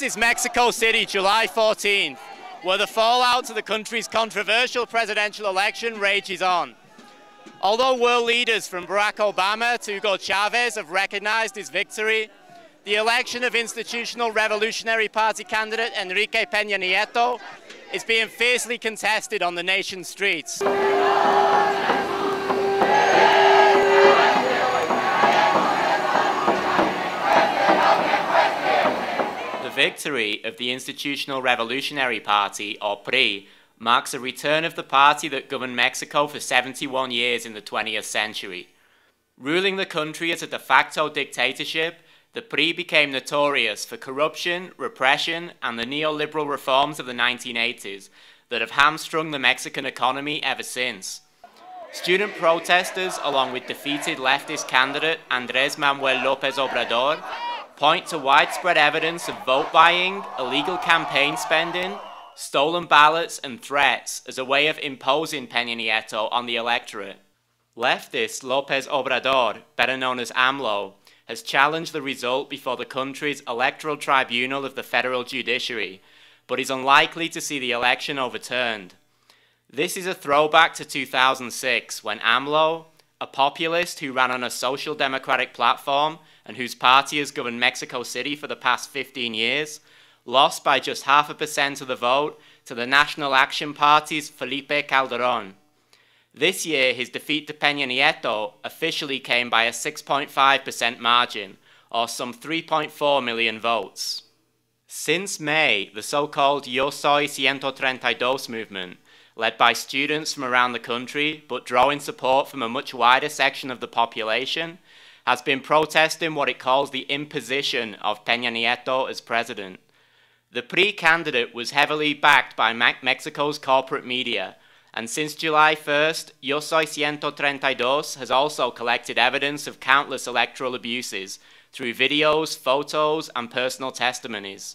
This is Mexico City, July 14th, where the fallout to the country's controversial presidential election rages on. Although world leaders from Barack Obama to Hugo Chavez have recognized his victory, the election of Institutional Revolutionary Party candidate Enrique Peña Nieto is being fiercely contested on the nation's streets. The victory of the Institutional Revolutionary Party, or PRI, marks a return of the party that governed Mexico for 71 years in the 20th century. Ruling the country as a de facto dictatorship, the PRI became notorious for corruption, repression, and the neoliberal reforms of the 1980s that have hamstrung the Mexican economy ever since. Student protesters, along with defeated leftist candidate Andrés Manuel López Obrador, point to widespread evidence of vote buying, illegal campaign spending, stolen ballots and threats as a way of imposing Peña Nieto on the electorate. Leftist López Obrador, better known as AMLO, has challenged the result before the country's electoral tribunal of the federal judiciary, but is unlikely to see the election overturned. This is a throwback to 2006, when AMLO, a populist who ran on a social democratic platform and whose party has governed Mexico City for the past 15 years, lost by just 0.5% of the vote to the National Action Party's Felipe Calderón. This year, his defeat to Peña Nieto officially came by a 6.5% margin, or some 3.4 million votes. Since May, the so-called Yo Soy 132 movement, led by students from around the country but drawing support from a much wider section of the population, has been protesting what it calls the imposition of Peña Nieto as president. The PRI candidate was heavily backed by Mexico's corporate media, and since July 1st, Yo Soy 132 has also collected evidence of countless electoral abuses through videos, photos, and personal testimonies.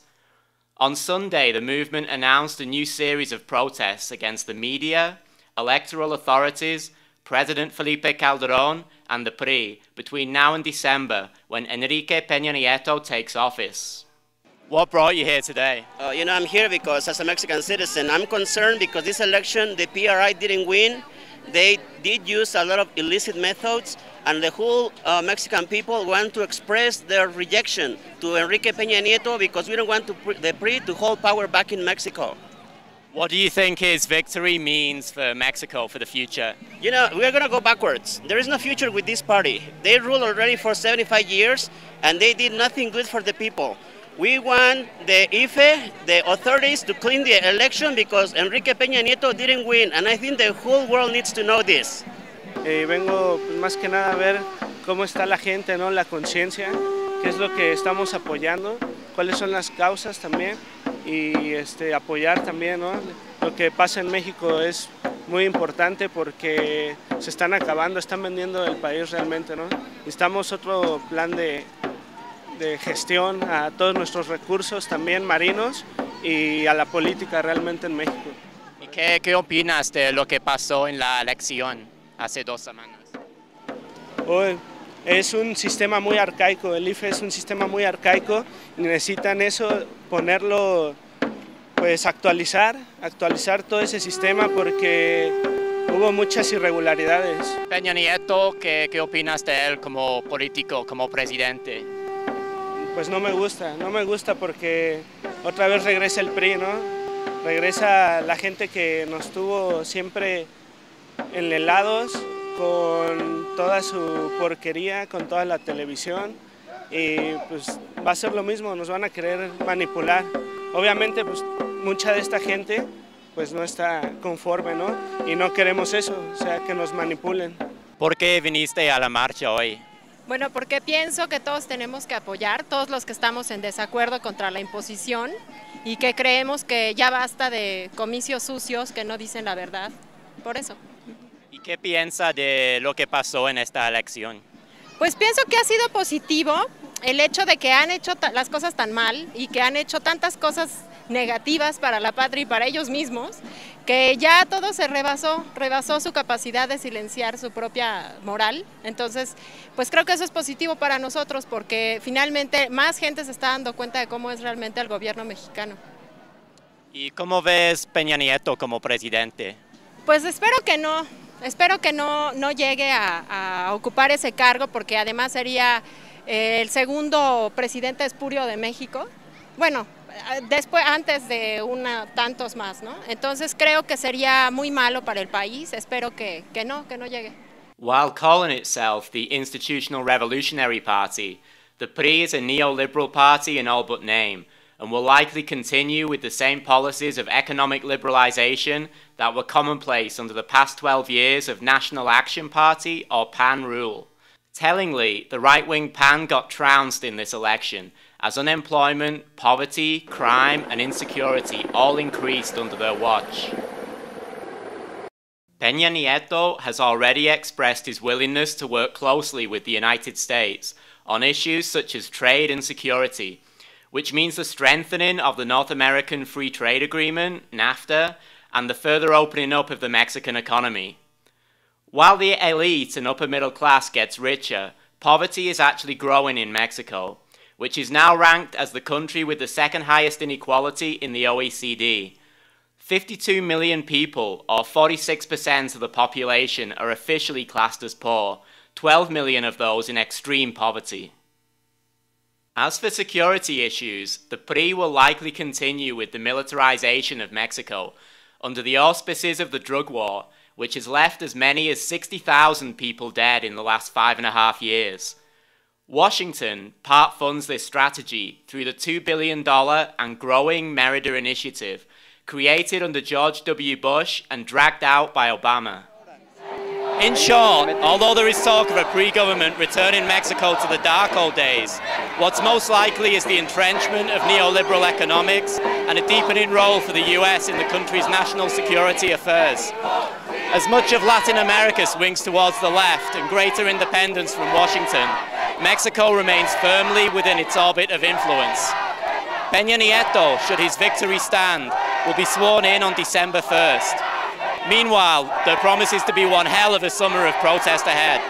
On Sunday, the movement announced a new series of protests against the media, electoral authorities, President Felipe Calderón, and the PRI between now and December, when Enrique Peña Nieto takes office. What brought you here today? I'm here because as a Mexican citizen, I'm concerned because this election, the PRI didn't win. They did use a lot of illicit methods, and the whole Mexican people want to express their rejection to Enrique Peña Nieto because we don't want the PRI to hold power back in Mexico. What do you think his victory means for Mexico for the future? We're going to go backwards. There is no future with this party. They ruled already for 75 years, and they did nothing good for the people. We want the IFE, the authorities, to clean the election because Enrique Peña Nieto didn't win, and I think the whole world needs to know this. Vengo más que nada a ver cómo está la gente, ¿no? La conciencia, qué es lo que estamos apoyando, cuáles son las causas también, y apoyar también, ¿no? Lo que pasa en México es muy importante porque se están acabando, están vendiendo el país realmente, ¿no? Necesitamos otro plan de gestión a todos nuestros recursos también marinos y a la política realmente en México. ¿Y qué opinas de lo que pasó en la elección hace 2 semanas? Es un sistema muy arcaico, el IFE es un sistema muy arcaico y necesitan eso, ponerlo, pues actualizar todo ese sistema porque hubo muchas irregularidades. Peña Nieto, ¿qué opinas de él como político, como presidente? Pues no me gusta porque otra vez regresa el PRI, ¿no? Regresa la gente que nos tuvo siempre enlelados con toda su porquería, con toda la televisión, y pues va a ser lo mismo, nos van a querer manipular. Obviamente pues mucha de esta gente pues no está conforme, ¿no? Y no queremos eso, o sea, que nos manipulen. ¿Por qué viniste a la marcha hoy? Bueno, porque pienso que todos tenemos que apoyar, todos los que estamos en desacuerdo contra la imposición y que creemos que ya basta de comicios sucios que no dicen la verdad, por eso. ¿Y qué piensa de lo que pasó en esta elección? Pues pienso que ha sido positivo el hecho de que han hecho las cosas tan mal y que han hecho tantas cosas negativas para la patria y para ellos mismos, que ya todo se rebasó su capacidad de silenciar su propia moral. Entonces, pues creo que eso es positivo para nosotros porque finalmente más gente se está dando cuenta de cómo es realmente el gobierno mexicano. ¿Y cómo ves Peña Nieto como presidente? Pues espero que no llegue a ocupar ese cargo porque además sería el segundo presidente espurio de México. Bueno, antes de tantos más, ¿no? Entonces creo que sería muy malo para el país, espero que no llegue. While calling itself the Institutional Revolutionary Party, the PRI is a neoliberal party in all but name, and will likely continue with the same policies of economic liberalization that were commonplace under the past 12 years of National Action Party or PAN rule. Tellingly, the right-wing PAN got trounced in this election, as unemployment, poverty, crime and insecurity all increased under their watch. Peña Nieto has already expressed his willingness to work closely with the United States on issues such as trade and security, which means the strengthening of the North American Free Trade Agreement, NAFTA, and the further opening up of the Mexican economy. While the elite and upper middle class gets richer, poverty is actually growing in Mexico, which is now ranked as the country with the second highest inequality in the OECD. 52 million people, or 46% of the population, are officially classed as poor, 12 million of those in extreme poverty. As for security issues, the PRI will likely continue with the militarization of Mexico under the auspices of the drug war, which has left as many as 60,000 people dead in the last 5.5 years. Washington part funds this strategy through the $2 billion and growing Merida Initiative, created under George W. Bush and dragged out by Obama. In short, although there is talk of a pre-government returning Mexico to the dark old days, what's most likely is the entrenchment of neoliberal economics and a deepening role for the US in the country's national security affairs. As much of Latin America swings towards the left and greater independence from Washington, Mexico remains firmly within its orbit of influence. Peña Nieto, should his victory stand, will be sworn in on December 1st. Meanwhile, there promises to be one hell of a summer of protest ahead.